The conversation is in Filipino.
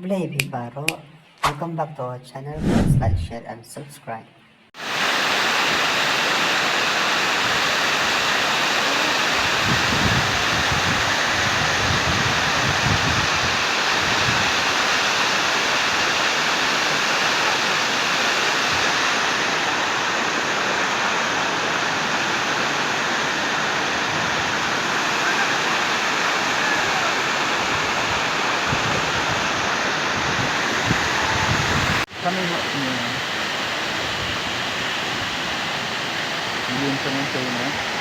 Baby Baro, welcome back to our channel. Please like, share, and subscribe. Kami mo yun sa mga sa'yo na